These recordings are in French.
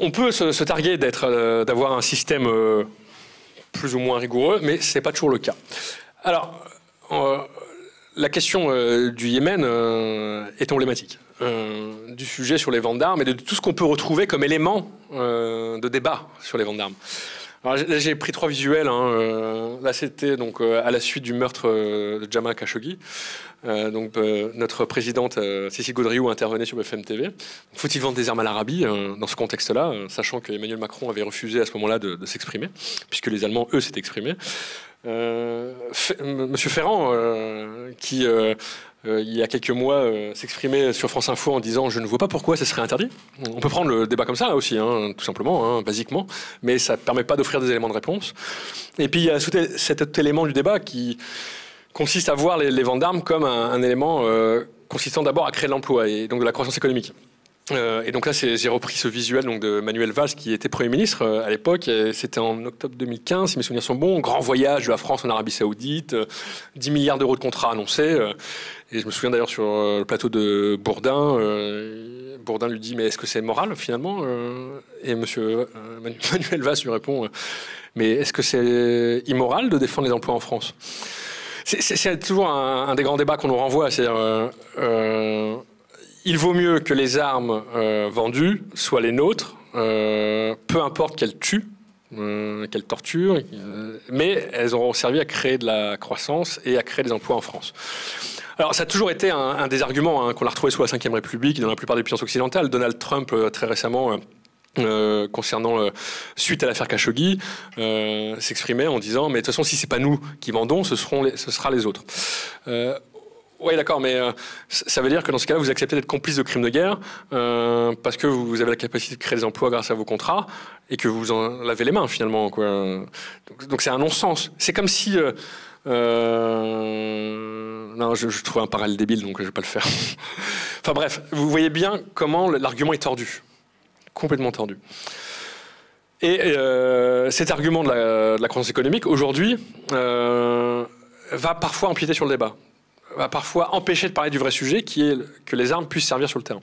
on peut se targuer d'avoir un système plus ou moins rigoureux, mais ce n'est pas toujours le cas. Alors, la question du Yémen est emblématique du sujet sur les ventes d'armes et de tout ce qu'on peut retrouver comme élément de débat sur les ventes d'armes. Alors, là, j'ai pris 3 visuels. Là, c'était donc à la suite du meurtre de Jamal Khashoggi. Notre présidente Cécile Gaudriou intervenait sur BFM TV. Faut-il vendre des armes à l'Arabie dans ce contexte-là, sachant qu'Emmanuel Macron avait refusé à ce moment-là de s'exprimer, puisque les Allemands, eux, s'étaient exprimés. Monsieur Ferrand, qui il y a quelques mois s'exprimait sur France Info en disant « Je ne vois pas pourquoi ça serait interdit ». On peut prendre le débat comme ça aussi, tout simplement, basiquement, mais ça ne permet pas d'offrir des éléments de réponse. Et puis il y a cet autre élément du débat qui consiste à voir les ventes d'armes comme un élément consistant d'abord à créer de l'emploi et donc de la croissance économique. Et donc là, j'ai repris ce visuel donc, de Manuel Valls, qui était Premier ministre à l'époque. C'était en octobre 2015, si mes souvenirs sont bons. Grand voyage de la France en Arabie Saoudite, 10 milliards d'euros de contrats annoncés. Et je me souviens d'ailleurs sur le plateau de Bourdin, Bourdin lui dit « Mais est-ce que c'est moral, finalement ?» Et Manuel Valls lui répond « Mais est-ce que c'est immoral de défendre les emplois en France ?» C'est toujours un des grands débats qu'on nous renvoie. C'est-à-dire... il vaut mieux que les armes vendues soient les nôtres, peu importe qu'elles tuent, qu'elles torturent, mais elles auront servi à créer de la croissance et à créer des emplois en France. Alors ça a toujours été un des arguments qu'on a retrouvé sous la Ve République et dans la plupart des puissances occidentales. Donald Trump, très récemment, concernant suite à l'affaire Khashoggi, s'exprimait en disant « Mais de toute façon, si c'est pas nous qui vendons, ce sera les autres ». Oui, d'accord, mais ça veut dire que dans ce cas-là, vous acceptez d'être complice de crimes de guerre parce que vous avez la capacité de créer des emplois grâce à vos contrats et que vous en lavez les mains, finalement, quoi. Donc c'est un non-sens. C'est comme si... non, je trouve un parallèle débile, donc je ne vais pas le faire. Enfin bref, vous voyez bien comment l'argument est tordu. Complètement tordu. Et cet argument de la croissance économique, aujourd'hui, va parfois empiéter sur le débat. Va parfois empêcher de parler du vrai sujet, qui est que les armes puissent servir sur le terrain.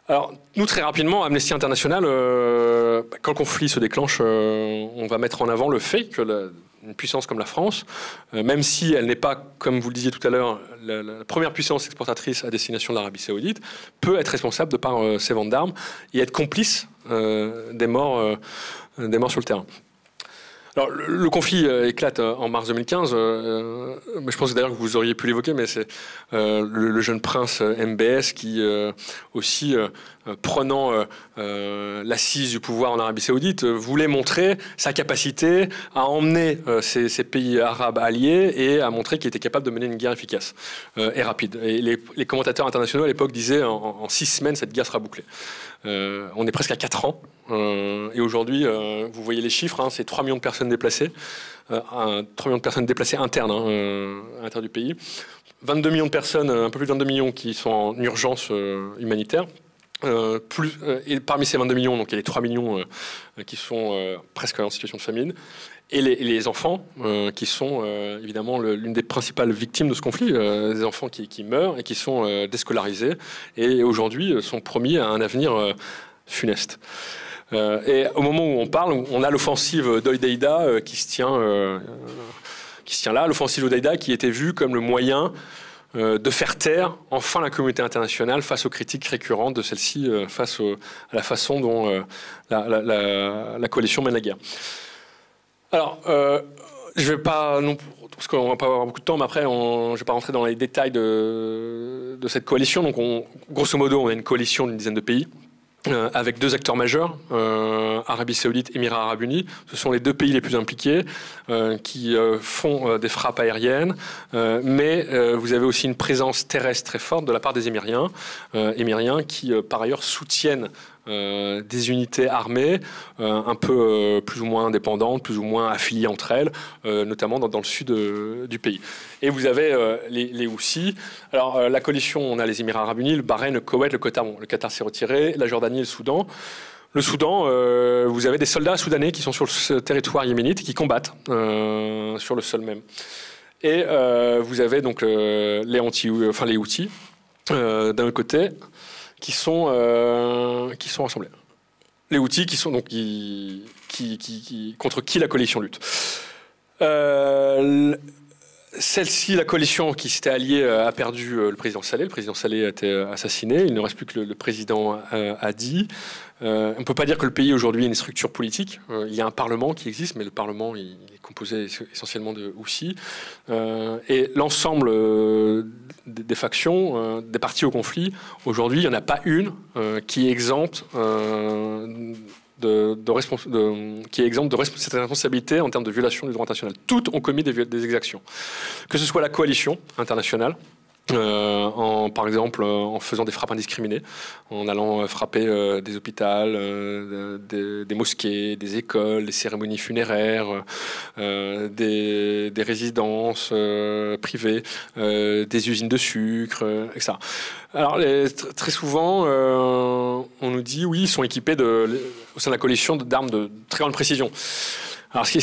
Alors, nous, très rapidement, Amnesty International, quand le conflit se déclenche, on va mettre en avant le fait que une puissance comme la France, même si elle n'est pas, comme vous le disiez tout à l'heure, la première puissance exportatrice à destination de l'Arabie Saoudite, peut être responsable de par ses ventes d'armes et être complice des morts sur le terrain. Alors, le conflit éclate en mars 2015, mais je pense d'ailleurs que vous auriez pu l'évoquer, mais c'est le jeune prince MBS qui, aussi, prenant l'assise du pouvoir en Arabie Saoudite, voulait montrer sa capacité à emmener ces pays arabes alliés et à montrer qu'il était capable de mener une guerre efficace et rapide. Et les commentateurs internationaux à l'époque disaient en 6 semaines, cette guerre sera bouclée. On est presque à 4 ans. Et aujourd'hui, vous voyez les chiffres, c'est 3 millions de personnes déplacées, 3 millions de personnes déplacées internes à l'intérieur du pays, 22 millions de personnes, un peu plus de 22 millions qui sont en urgence humanitaire, et parmi ces 22 millions, donc il y a les 3 millions qui sont presque en situation de famine, et les enfants qui sont évidemment l'une des principales victimes de ce conflit, des enfants qui meurent et qui sont déscolarisés, et aujourd'hui sont promis à un avenir funeste. Et au moment où on parle, on a l'offensive d'Hodeïda qui se tient là, l'offensive d'Hodeïda qui était vue comme le moyen de faire taire enfin la communauté internationale face aux critiques récurrentes de celle-ci, face à la façon dont la coalition mène la guerre. Alors, je vais pas non parce qu'on va pas avoir beaucoup de temps, mais après, je vais pas rentrer dans les détails de cette coalition. Donc, grosso modo, on a une coalition d'une dizaine de pays. Avec 2 acteurs majeurs, Arabie Saoudite, Émirats Arabes Unis. Ce sont les 2 pays les plus impliqués qui font des frappes aériennes, mais vous avez aussi une présence terrestre très forte de la part des Émiriens qui, par ailleurs, soutiennent des unités armées un peu plus ou moins indépendantes, plus ou moins affiliées entre elles, notamment dans le sud du pays. Et vous avez les Houthis. Alors la coalition, on a les Émirats Arabes Unis, le Bahreïn, le Koweït, le Qatar. Bon, le Qatar s'est retiré, la Jordanie et le Soudan. Le Soudan, vous avez des soldats soudanais qui sont sur le territoire yéménite et qui combattent sur le sol même. Et vous avez donc les Houthis d'un autre côté qui sont rassemblés. les Houthis qui sont donc contre qui la coalition lutte. Celle-ci, la coalition qui s'était alliée, a perdu le président Saleh. Le président Saleh a été assassiné. Il ne reste plus que le président Hadi. On ne peut pas dire que le pays aujourd'hui est une structure politique. Il y a un parlement qui existe, mais le parlement il est composé essentiellement de Houthis. Et l'ensemble des factions, des partis au conflit, aujourd'hui, il n'y en a pas une qui est exempte qui est exempt de cette responsabilité en termes de violation du droit international. Toutes ont commis des exactions. Que ce soit la coalition internationale, par exemple en faisant des frappes indiscriminées, en allant frapper des hôpitaux, des mosquées, des écoles, des cérémonies funéraires, des résidences privées, des usines de sucre, etc. Alors très souvent, on nous dit oui, ils sont équipés au sein de la coalition d'armes de très grande précision. Alors, ce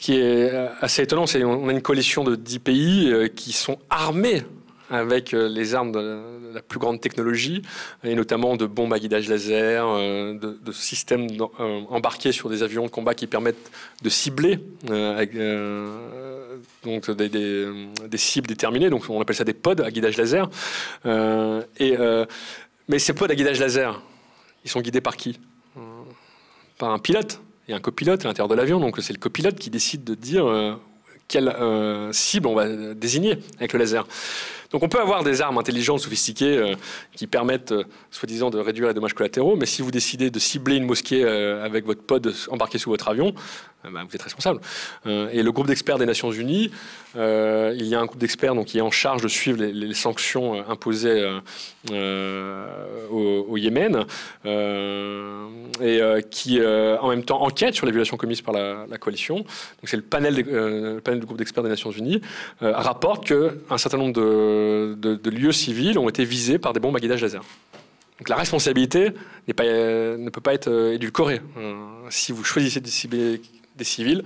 qui est assez étonnant, c'est qu'on a une coalition de 10 pays qui sont armés avec les armes de la plus grande technologie, et notamment de bombes à guidage laser, de systèmes embarqués sur des avions de combat qui permettent de cibler donc des cibles déterminées. Donc on appelle ça des pods à guidage laser. Mais ces pods à guidage laser, ils sont guidés par qui? Par un pilote. Il y a un copilote à l'intérieur de l'avion, donc c'est le copilote qui décide de dire quelle cible on va désigner avec le laser. Donc on peut avoir des armes intelligentes, sophistiquées, qui permettent, soi-disant, de réduire les dommages collatéraux, mais si vous décidez de cibler une mosquée avec votre pod embarqué sous votre avion, vous êtes responsable. Et le groupe d'experts des Nations Unies, il y a un groupe d'experts qui est en charge de suivre les sanctions imposées au Yémen, et qui en même temps enquête sur les violations commises par la coalition. Donc c'est le panel du groupe d'experts des Nations Unies rapporte qu'un certain nombre de lieux civils ont été visés par des bombes à guidage laser. Donc la responsabilité ne peut pas être édulcorée. Si vous choisissez de cibler des civils,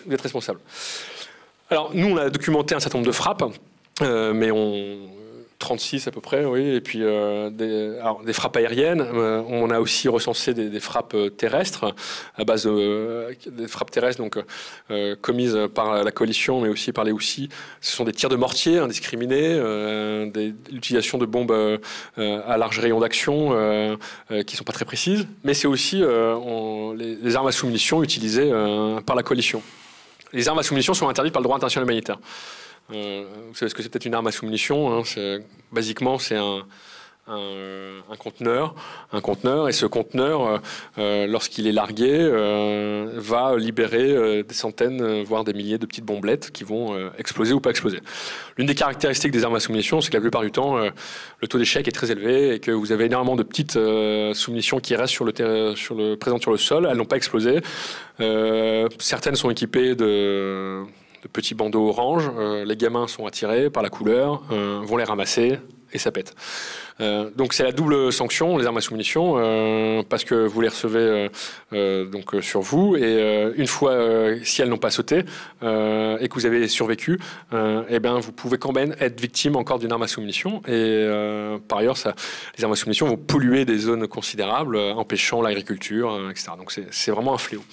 vous êtes responsable. Alors nous, on a documenté un certain nombre de frappes, mais 36 à peu près, oui, et puis des frappes aériennes. On a aussi recensé des frappes terrestres, à base des frappes terrestres commises par la coalition, mais aussi par les Houthis. Ce sont des tirs de mortier indiscriminés, l'utilisation de bombes à large rayon d'action qui ne sont pas très précises, mais c'est aussi les armes à sous-munitions utilisées par la coalition. Les armes à sous-munitions sont interdites par le droit international humanitaire. Vous savez ce que c'est peut-être une arme à sous-munition, hein, basiquement, c'est un conteneur, et ce conteneur, lorsqu'il est largué, va libérer des centaines, voire des milliers de petites bombelettes qui vont exploser ou pas exploser. L'une des caractéristiques des armes à sous-munitions, c'est que la plupart du temps, le taux d'échec est très élevé et que vous avez énormément de petites sous-munitions qui restent présentes sur le sol. Elles n'ont pas explosé. Certaines sont équipées de petits bandeaux orange. Les gamins sont attirés par la couleur, vont les ramasser et ça pète. Donc c'est la double sanction, les armes à sous-munitions, parce que vous les recevez sur vous, et une fois, si elles n'ont pas sauté, et que vous avez survécu, vous pouvez quand même être victime encore d'une arme à sous-munitions. Et par ailleurs, les armes à sous-munitions vont polluer des zones considérables, empêchant l'agriculture, etc. Donc c'est vraiment un fléau.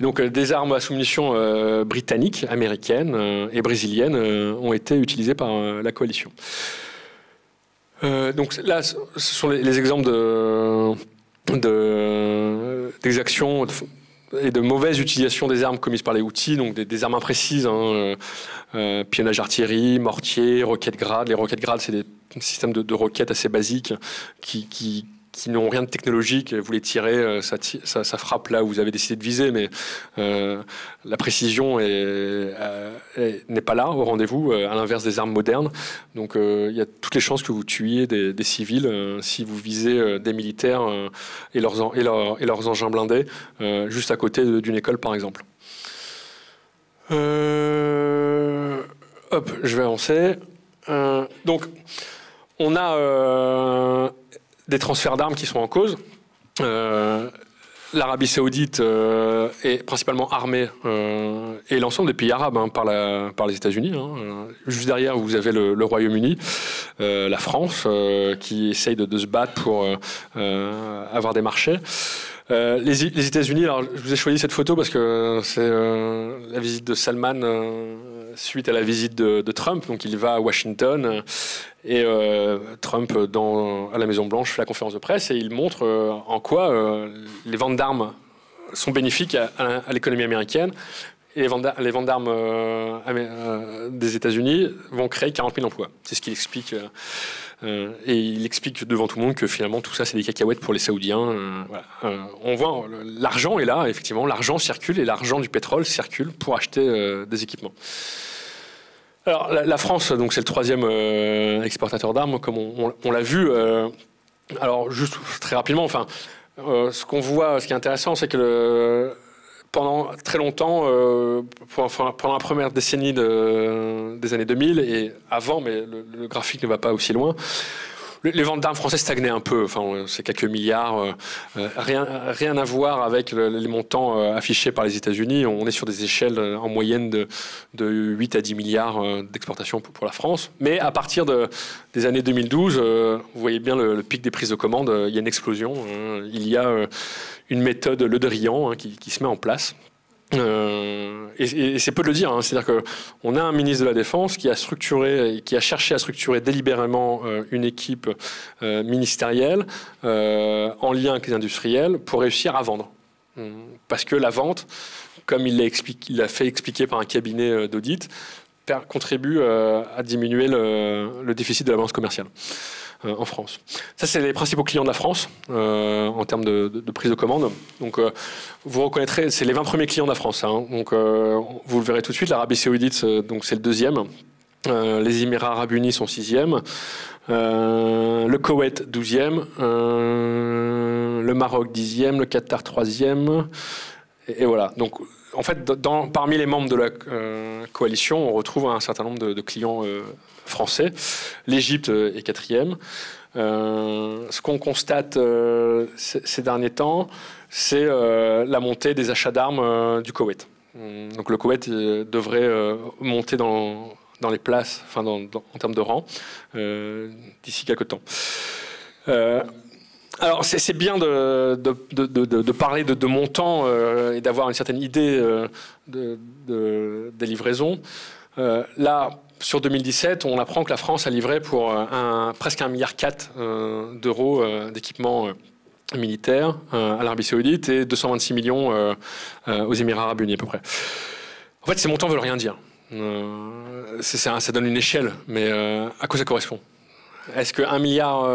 Et donc des armes à sous-munitions britanniques, américaines et brésiliennes ont été utilisées par la coalition. Donc là, ce sont les exemples d'exactions et de mauvaise utilisation des armes commises par les Houthis, donc des armes imprécises, pionnage artillerie, mortier, roquettes grades. Les roquettes grades, c'est des systèmes de roquettes assez basiques qui n'ont rien de technologique. Vous les tirez, ça frappe là où vous avez décidé de viser, mais la précision n'est pas là au rendez-vous, à l'inverse des armes modernes. Donc il y a toutes les chances que vous tuiez des civils si vous visez des militaires et leurs engins blindés juste à côté d'une école, par exemple. Je vais avancer. Donc on a des transferts d'armes qui sont en cause. L'Arabie Saoudite est principalement armée, et l'ensemble des pays arabes par les États-Unis. Juste derrière, vous avez le Royaume-Uni, la France, qui essaye de se battre pour avoir des marchés. Les États-Unis, alors je vous ai choisi cette photo parce que c'est la visite de Salman suite à la visite de Trump. Donc il va à Washington et Trump à la Maison Blanche fait la conférence de presse et il montre en quoi les ventes d'armes sont bénéfiques à l'économie américaine. Et les ventes d'armes des États-Unis vont créer 40 000 emplois. C'est ce qu'il explique. Et il explique devant tout le monde que finalement tout ça c'est des cacahuètes pour les Saoudiens. Voilà. On voit l'argent est là, effectivement, l'argent circule et l'argent du pétrole circule pour acheter des équipements. Alors la France, donc c'est le troisième exportateur d'armes, comme on l'a vu. Alors juste très rapidement, enfin, ce qu'on voit, ce qui est intéressant, c'est que pendant très longtemps, pendant la première décennie des années 2000 et avant, mais le graphique ne va pas aussi loin, les ventes d'armes françaises stagnaient un peu. Enfin, c'est quelques milliards, rien à voir avec les montants affichés par les États-Unis. On est sur des échelles en moyenne de 8 à 10 milliards d'exportation pour la France. Mais à partir des années 2012, vous voyez bien le pic des prises de commande, il y a une explosion. Il y a une méthode Le Drian qui se met en place. Et c'est peu de le dire, hein. C'est-à-dire qu'on a un ministre de la Défense qui a cherché à structurer délibérément une équipe ministérielle en lien avec les industriels pour réussir à vendre. Parce que la vente, comme il l'a fait expliquer par un cabinet d'audit, contribue à diminuer le déficit de la balance commerciale en France. Ça, c'est les principaux clients de la France en termes de prise de commande. Donc, vous reconnaîtrez, c'est les 20 premiers clients de la France. Hein. Donc, vous le verrez tout de suite. L'Arabie Saoudite, donc c'est le deuxième. Les Émirats Arabes Unis sont sixième. Le Koweït, 12e. Le Maroc, 10e. Le Qatar, 3e. Et voilà. Donc, en fait, parmi les membres de la coalition, on retrouve un certain nombre de clients français. L'Égypte est 4e. Ce qu'on constate ces derniers temps, c'est la montée des achats d'armes du Koweït. Donc le Koweït devrait monter dans les places, enfin en termes de rang, d'ici quelques temps. Alors c'est bien de parler de montants et d'avoir une certaine idée des livraisons. Là, sur 2017, on apprend que la France a livré pour presque 1,4 milliard d'euros d'équipements militaires à l'Arabie Saoudite et 226 millions aux Émirats Arabes Unis à peu près. En fait, ces montants ne veulent rien dire. Ça donne une échelle, mais à quoi ça correspond ? Est-ce que 1,4 milliard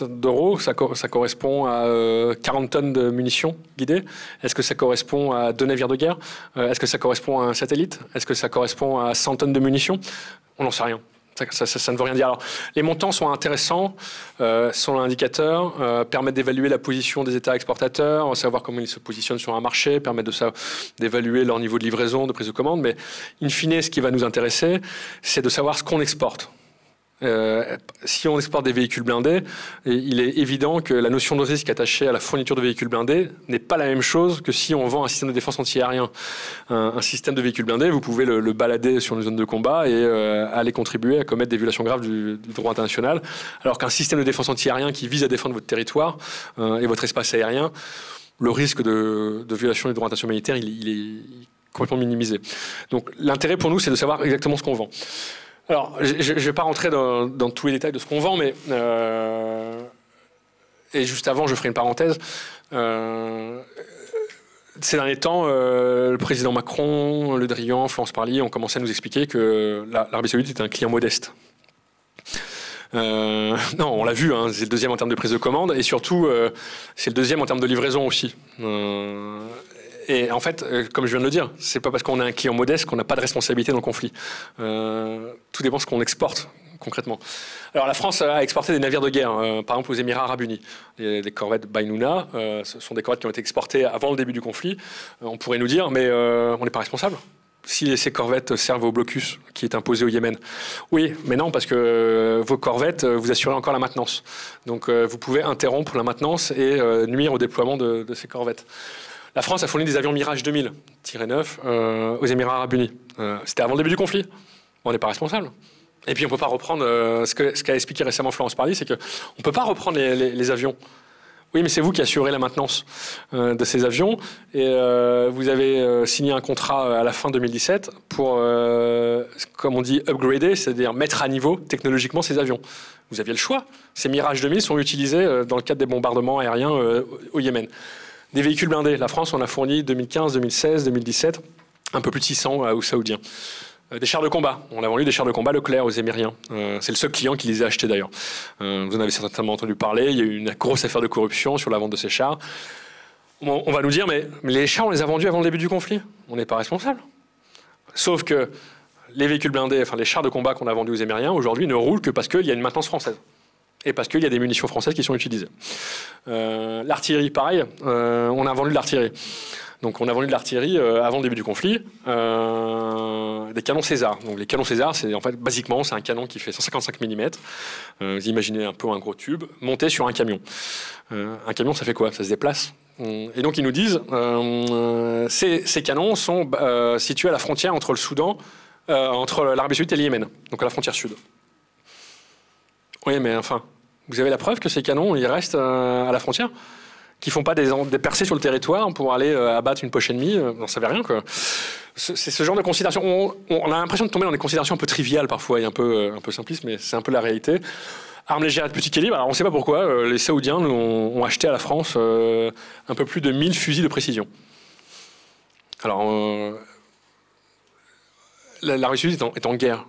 d'euros, ça correspond à 40 tonnes de munitions guidées? Est-ce que ça correspond à 2 navires de guerre? Est-ce que ça correspond à un satellite? Est-ce que ça correspond à 100 tonnes de munitions? On n'en sait rien. Ça ne veut rien dire. Alors, les montants sont intéressants, sont un indicateur, permettent d'évaluer la position des États exportateurs, savoir comment ils se positionnent sur un marché, permettent d'évaluer leur niveau de livraison, de prise de commande. Mais in fine, ce qui va nous intéresser, c'est de savoir ce qu'on exporte. Si on exporte des véhicules blindés, il est évident que la notion de risque attachée à la fourniture de véhicules blindés n'est pas la même chose que si on vend un système de défense antiaérien. Un système de véhicules blindés, vous pouvez le balader sur une zone de combat et aller contribuer à commettre des violations graves du droit international, alors qu'un système de défense antiaérien qui vise à défendre votre territoire et votre espace aérien, le risque de violation du droit international militaire, il est complètement minimisé. Donc l'intérêt pour nous, c'est de savoir exactement ce qu'on vend. Alors, je ne vais pas rentrer dans tous les détails de ce qu'on vend, mais et juste avant, je ferai une parenthèse. Ces derniers temps, le président Macron, Le Drian, Florence Parly ont commencé à nous expliquer que l'Arabie Saoudite était un client modeste. Non, on l'a vu, hein, c'est le deuxième en termes de prise de commande, et surtout, c'est le deuxième en termes de livraison aussi. Et en fait, comme je viens de le dire, c'est pas parce qu'on a un client modeste qu'on n'a pas de responsabilité dans le conflit. Tout dépend de ce qu'on exporte concrètement. Alors la France a exporté des navires de guerre, par exemple aux Émirats Arabes Unis. Les corvettes Baynouna, ce sont des corvettes qui ont été exportées avant le début du conflit. On pourrait nous dire, mais on n'est pas responsable si ces corvettes servent au blocus qui est imposé au Yémen. Oui, mais non, parce que vos corvettes, vous assurez encore la maintenance. Donc vous pouvez interrompre la maintenance et nuire au déploiement de ces corvettes. La France a fourni des avions Mirage 2000-9 aux Émirats Arabes Unis. C'était avant le début du conflit. On n'est pas responsable. Et puis on ne peut pas reprendre ce qu'a expliqué récemment Florence Parly, c'est qu'on ne peut pas reprendre les avions. Oui, mais c'est vous qui assurez la maintenance de ces avions. Et vous avez signé un contrat à la fin 2017 pour, comme on dit, upgrader, c'est-à-dire mettre à niveau technologiquement ces avions. Vous aviez le choix. Ces Mirage 2000 sont utilisés dans le cadre des bombardements aériens au Yémen. Des véhicules blindés. La France en a fourni 2015, 2016, 2017, un peu plus de 600 aux Saoudiens. Des chars de combat. On a vendu des chars de combat Leclerc aux Émiriens. C'est le seul client qui les a achetés d'ailleurs. Vous en avez certainement entendu parler. Il y a eu une grosse affaire de corruption sur la vente de ces chars. On va nous dire, mais les chars, on les a vendus avant le début du conflit. On n'est pas responsable. Sauf que les véhicules blindés, enfin les chars de combat qu'on a vendus aux Émiriens, aujourd'hui ne roulent que parce qu'il y a une maintenance française. Et parce qu'il y a des munitions françaises qui sont utilisées. L'artillerie, pareil. On a vendu de l'artillerie. Donc on a vendu de l'artillerie avant le début du conflit, des canons César. Donc les canons César, c'est en fait basiquement c'est un canon qui fait 155 mm. Vous imaginez un peu un gros tube monté sur un camion. Un camion, ça fait quoi? Ça se déplace. Et donc ils nous disent ces canons sont situés à la frontière entre le Soudan, entre l'Arabie Saoudite et le Yémen, donc à la frontière sud. Oui, mais enfin, vous avez la preuve que ces canons ils restent à la frontière? Qui font pas des percées sur le territoire pour aller abattre une poche ennemie, on n'en savait rien, quoi. C'est ce genre de considération. On a l'impression de tomber dans des considérations un peu triviales parfois et un peu simplistes, mais c'est un peu la réalité. Armes légères de petit calibre, alors on ne sait pas pourquoi, les Saoudiens ont acheté à la France un peu plus de 1000 fusils de précision. Alors, la Russie est en guerre.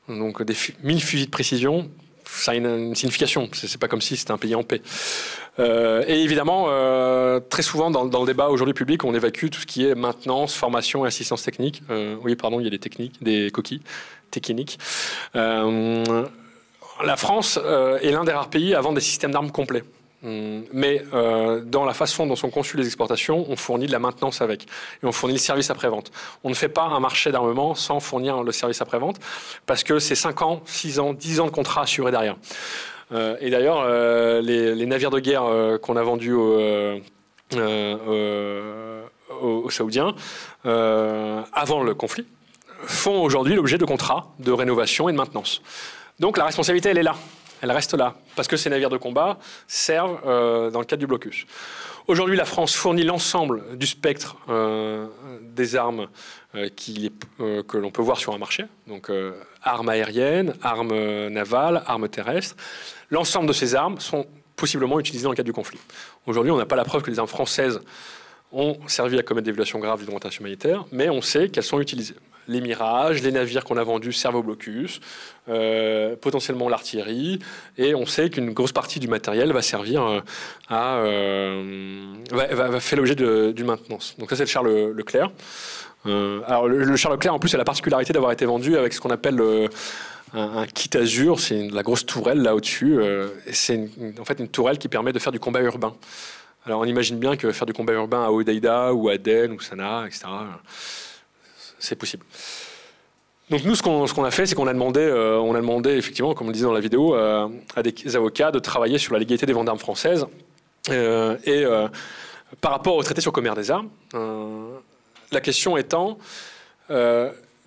Donc 1000 fusils de précision, ça a une signification. C'est pas comme si c'était un pays en paix. Et évidemment, très souvent dans le débat aujourd'hui public, on évacue tout ce qui est maintenance, formation et assistance technique. Oui, pardon, il y a des coquilles techniques. La France est l'un des rares pays à vendre des systèmes d'armes complets. Mais dans la façon dont sont conçues les exportations, on fournit de la maintenance avec. Et on fournit le service après-vente. On ne fait pas un marché d'armement sans fournir le service après-vente, parce que c'est 5 ans, 6 ans, 10 ans de contrat assurés derrière. Et d'ailleurs, les navires de guerre qu'on a vendus aux Saoudiens avant le conflit font aujourd'hui l'objet de contrats de rénovation et de maintenance. Donc la responsabilité, elle est là. Elle reste là, parce que ces navires de combat servent dans le cadre du blocus. Aujourd'hui, la France fournit l'ensemble du spectre des armes que l'on peut voir sur un marché. Donc armes aériennes, armes navales, armes terrestres. L'ensemble de ces armes sont possiblement utilisées dans le cadre du conflit. Aujourd'hui, on n'a pas la preuve que les armes françaises ont servi à commettre des violations graves du droit international humanitaire, mais on sait qu'elles sont utilisées. Les Mirages, les navires qu'on a vendus servent au blocus, potentiellement l'artillerie, et on sait qu'une grosse partie du matériel va servir va faire l'objet d'une maintenance. Donc ça, c'est le char Leclerc. Alors le char Leclerc, en plus, a la particularité d'avoir été vendu avec ce qu'on appelle un kit Azur, c'est la grosse tourelle là au-dessus. C'est en fait une tourelle qui permet de faire du combat urbain. Alors on imagine bien que faire du combat urbain à Hodeïda ou à Den ou Sanaa, etc., c'est possible. Donc nous, ce qu'on a fait, c'est qu'on a demandé, effectivement, comme on le disait dans la vidéo, à des avocats de travailler sur la légalité des ventes d'armes françaises par rapport au traité sur le commerce des armes. La question étant,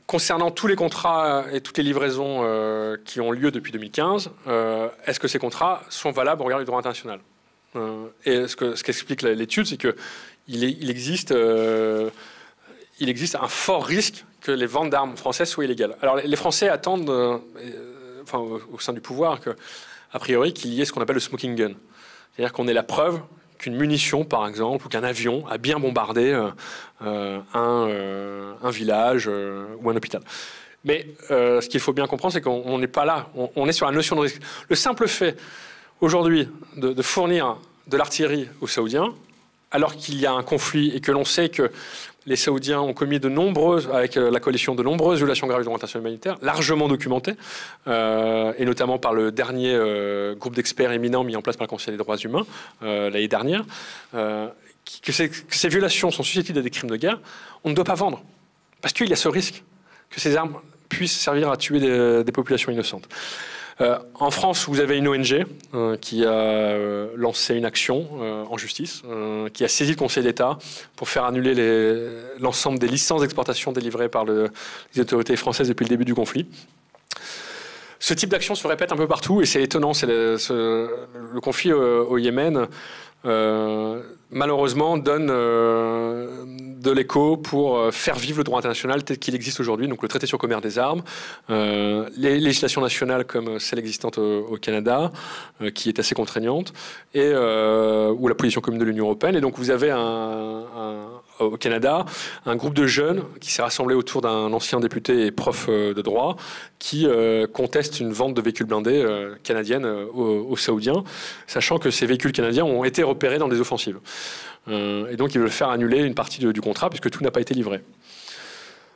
concernant tous les contrats et toutes les livraisons qui ont lieu depuis 2015, est-ce que ces contrats sont valables au regard du droit international? Et ce qu'explique l'étude, c'est qu'il existe un fort risque que les ventes d'armes françaises soient illégales. Alors les Français attendent, au sein du pouvoir, a priori qu'il y ait ce qu'on appelle le smoking gun. C'est-à-dire qu'on ait la preuve qu'une munition, par exemple, ou qu'un avion a bien bombardé un village ou un hôpital. Mais ce qu'il faut bien comprendre, c'est qu'on n'est pas là. On est sur la notion de risque. Le simple fait, aujourd'hui, de fournir de l'artillerie aux Saoudiens, alors qu'il y a un conflit et que l'on sait que les Saoudiens ont commis avec la coalition, de nombreuses violations graves du droit international humanitaire, largement documentées, et notamment par le dernier groupe d'experts éminents mis en place par le Conseil des droits humains l'année dernière, que ces violations sont susceptibles des crimes de guerre, on ne doit pas vendre. Parce qu'il y a ce risque que ces armes puissent servir à tuer des populations innocentes. En France, vous avez une ONG qui a lancé une action en justice, qui a saisi le Conseil d'État pour faire annuler l'ensemble des licences d'exportation délivrées par les autorités françaises depuis le début du conflit. Ce type d'action se répète un peu partout et c'est étonnant. Le conflit au Yémen malheureusement, donne de l'écho pour faire vivre le droit international tel qu'il existe aujourd'hui, donc le traité sur le commerce des armes, les législations nationales comme celle existante au Canada, qui est assez contraignante, et ou la position commune de l'Union européenne. Et donc vous avez au Canada un groupe de jeunes qui s'est rassemblé autour d'un ancien député et prof de droit qui conteste une vente de véhicules blindés canadiennes aux Saoudiens, sachant que ces véhicules canadiens ont été repérés dans des offensives. Et donc ils veulent faire annuler une partie du contrat puisque tout n'a pas été livré.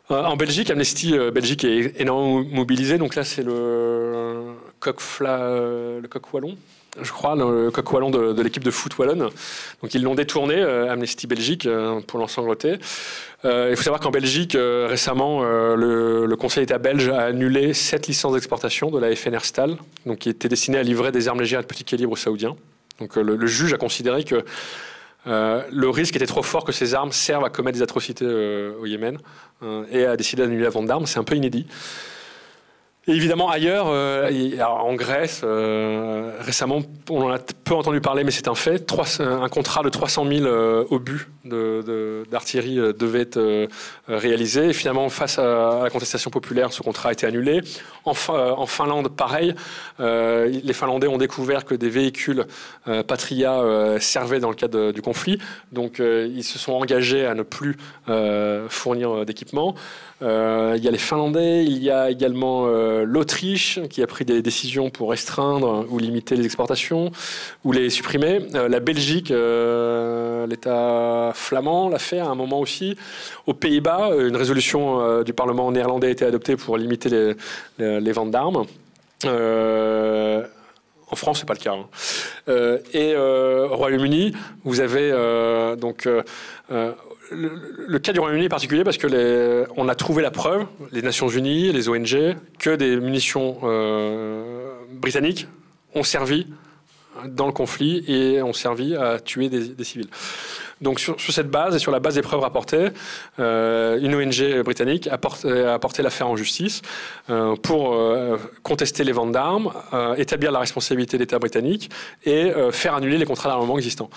En Belgique, Amnesty Belgique est énormément mobilisé. Donc là, c'est le coq wallon, je crois, le coq wallon de l'équipe de foot wallonne. Donc ils l'ont détourné, Amnesty Belgique, pour l'ensanglanter. Il faut savoir qu'en Belgique, récemment, le Conseil d'État belge a annulé 7 licences d'exportation de la FNR Stahl, donc qui étaient destinées à livrer des armes légères de petit calibre aux Saoudiens. Donc le juge a considéré que le risque était trop fort que ces armes servent à commettre des atrocités au Yémen et a décidé d'annuler la vente d'armes. C'est un peu inédit. Et évidemment, ailleurs, en Grèce, récemment, on en a peu entendu parler, mais c'est un fait, un contrat de 300 000 obus d'artillerie devait être réalisé. Et finalement, face à la contestation populaire, ce contrat a été annulé. En Finlande, pareil, les Finlandais ont découvert que des véhicules Patria servaient dans le cadre du conflit. Donc, ils se sont engagés à ne plus fournir d'équipement. Il y a les Finlandais, il y a également l'Autriche qui a pris des décisions pour restreindre ou limiter les exportations ou les supprimer. La Belgique, l'État flamand l'a fait à un moment aussi. Aux Pays-Bas, une résolution du Parlement néerlandais a été adoptée pour limiter les ventes d'armes. En France, c'est pas le cas. Et au Royaume-Uni, vous avez donc le cas du Royaume-Uni est particulier parce que on a trouvé la preuve, les Nations Unies, les ONG, que des munitions britanniques ont servi dans le conflit et ont servi à tuer des civils. Donc sur cette base et sur la base des preuves rapportées, une ONG britannique a porté l'affaire en justice pour contester les ventes d'armes, établir la responsabilité de l'État britannique et faire annuler les contrats d'armement existants.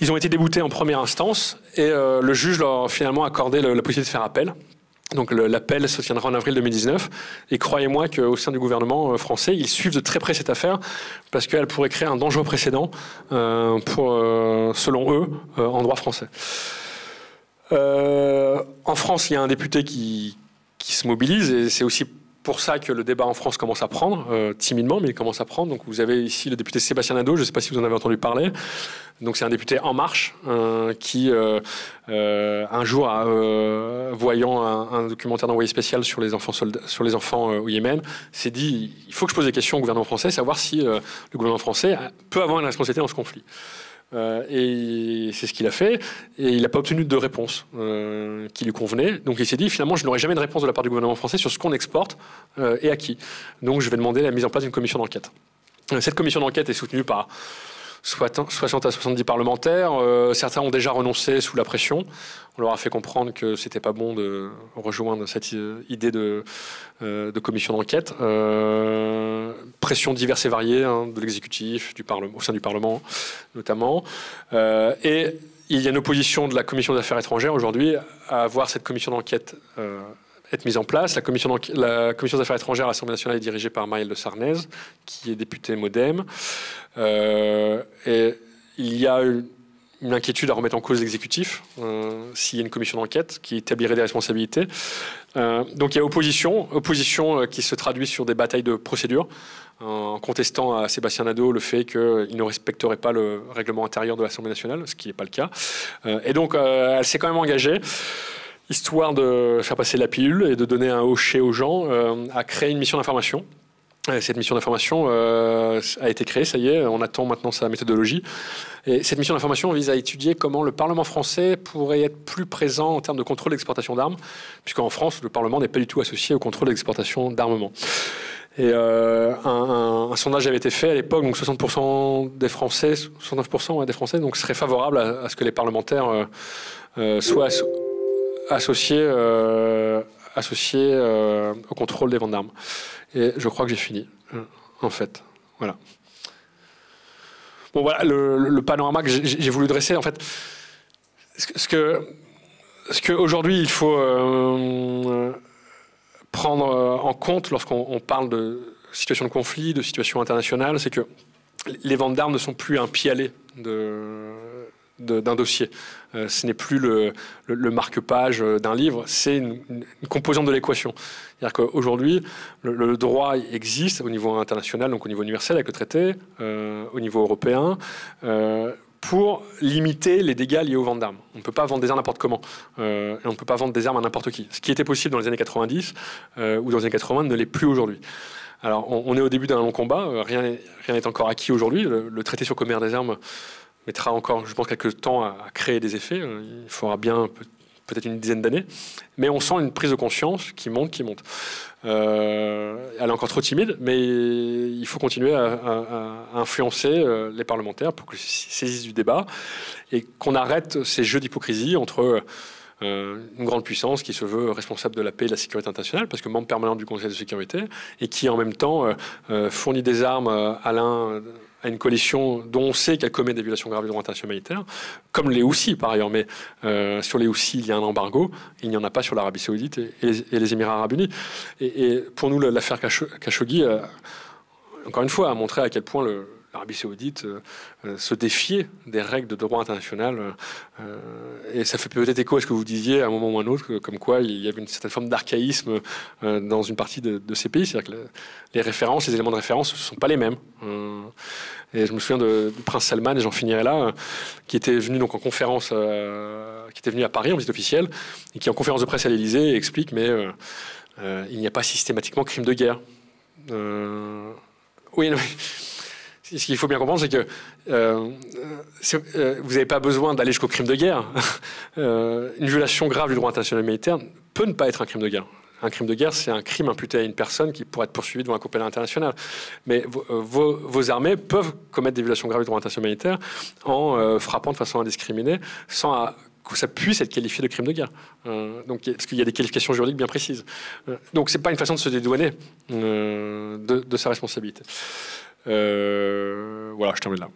Ils ont été déboutés en première instance et le juge leur a finalement accordé la possibilité de faire appel. Donc l'appel se tiendra en avril 2019. Et croyez-moi qu'au sein du gouvernement français, ils suivent de très près cette affaire parce qu'elle pourrait créer un dangereux précédent selon eux, en droit français. En France, il y a un député qui se mobilise et c'est aussi pour ça que le débat en France commence à prendre, timidement, mais il commence à prendre. Donc vous avez ici le député Sébastien Nadeau, je ne sais pas si vous en avez entendu parler. Donc c'est un député En Marche qui, un jour, voyant un documentaire d'envoyé spécial sur les enfants au Yémen, s'est dit il faut que je pose des questions au gouvernement français, savoir si le gouvernement français peut avoir une responsabilité dans ce conflit. Et c'est ce qu'il a fait, et il n'a pas obtenu de réponse qui lui convenait. Donc il s'est dit, finalement, je n'aurai jamais de réponse de la part du gouvernement français sur ce qu'on exporte et à qui. Donc je vais demander la mise en place d'une commission d'enquête. Cette commission d'enquête est soutenue par 60 à 70 parlementaires. Certains ont déjà renoncé sous la pression. On leur a fait comprendre que c'était pas bon de rejoindre cette idée de commission d'enquête. Pression diverses et variées de l'exécutif, au sein du Parlement notamment. Et il y a une opposition de la Commission des Affaires étrangères aujourd'hui à voir cette commission d'enquête être mise en place. La commission des Affaires étrangères à l'Assemblée nationale est dirigée par Maëlle de Sarnez, qui est députée MoDem. Et il y a une inquiétude à remettre en cause l'exécutif s'il y a une commission d'enquête qui établirait des responsabilités. Donc il y a opposition qui se traduit sur des batailles de procédure, en contestant à Sébastien Nadeau le fait qu'il ne respecterait pas le règlement intérieur de l'Assemblée nationale, ce qui n'est pas le cas. Et donc elle s'est quand même engagée, histoire de faire passer la pilule et de donner un hochet aux gens, à créer une mission d'information. Cette mission d'information a été créée, ça y est, on attend maintenant sa méthodologie. Et cette mission d'information vise à étudier comment le Parlement français pourrait être plus présent en termes de contrôle d'exportation d'armes, puisqu'en France, le Parlement n'est pas du tout associé au contrôle d'exportation d'armement. Et un sondage avait été fait à l'époque, donc 60% des Français, 69% des Français donc, seraient favorables à ce que les parlementaires soient associés au contrôle des ventes d'armes. Et je crois que j'ai fini, en fait. Voilà. Bon, voilà le panorama que j'ai voulu dresser. En fait, ce que aujourd'hui il faut prendre en compte lorsqu'on parle de situation de conflit, de situation internationale, c'est que les ventes d'armes ne sont plus un pis-aller d'un dossier. Ce n'est plus le marque-page d'un livre, c'est une composante de l'équation. C'est-à-dire qu'aujourd'hui, le droit existe au niveau international, donc au niveau universel avec le traité, au niveau européen, pour limiter les dégâts liés aux ventes d'armes. On ne peut pas vendre des armes n'importe comment. Et on ne peut pas vendre des armes à n'importe qui. Ce qui était possible dans les années 90 ou dans les années 80 ne l'est plus aujourd'hui. Alors, on est au début d'un long combat. Rien n'est encore acquis aujourd'hui. Le traité sur le commerce des armes mettra encore, je pense, quelques temps à créer des effets. Il faudra bien peut-être une dizaine d'années. Mais on sent une prise de conscience qui monte. Elle est encore trop timide, mais il faut continuer à influencer les parlementaires pour qu'ils saisissent du débat et qu'on arrête ces jeux d'hypocrisie entre une grande puissance qui se veut responsable de la paix et de la sécurité internationale, parce que membre permanent du Conseil de sécurité, et qui en même temps fournit des armes à une coalition dont on sait qu'elle commet des violations graves du droit international humanitaire, comme les Houthis par ailleurs. Mais sur les Houthis, il y a un embargo, il n'y en a pas sur l'Arabie Saoudite et les Émirats Arabes Unis. Et pour nous, l'affaire Khashoggi, encore une fois, a montré à quel point l'Arabie Saoudite se défiait des règles de droit international. Et ça fait peut-être écho à ce que vous disiez à un moment ou à un autre, comme quoi il y avait une certaine forme d'archaïsme dans une partie de ces pays. C'est-à-dire que les références, les éléments de référence ne sont pas les mêmes. Et je me souviens du prince Salman, et j'en finirai là, qui était venu donc en conférence, qui était venu à Paris en visite officielle, et qui en conférence de presse à l'Élysée explique, mais il n'y a pas systématiquement crime de guerre. Oui, non, ce qu'il faut bien comprendre, c'est que vous n'avez pas besoin d'aller jusqu'au crime de guerre. Une violation grave du droit international humanitaire peut ne pas être un crime de guerre. Un crime de guerre, c'est un crime imputé à une personne qui pourrait être poursuivie devant un cour pénal international. Mais vos armées peuvent commettre des violations graves du droit international humanitaire en frappant de façon indiscriminée, sans que ça puisse être qualifié de crime de guerre. Parce qu'il y a des qualifications juridiques bien précises. Donc, ce n'est pas une façon de se dédouaner de sa responsabilité. Voilà, je termine là.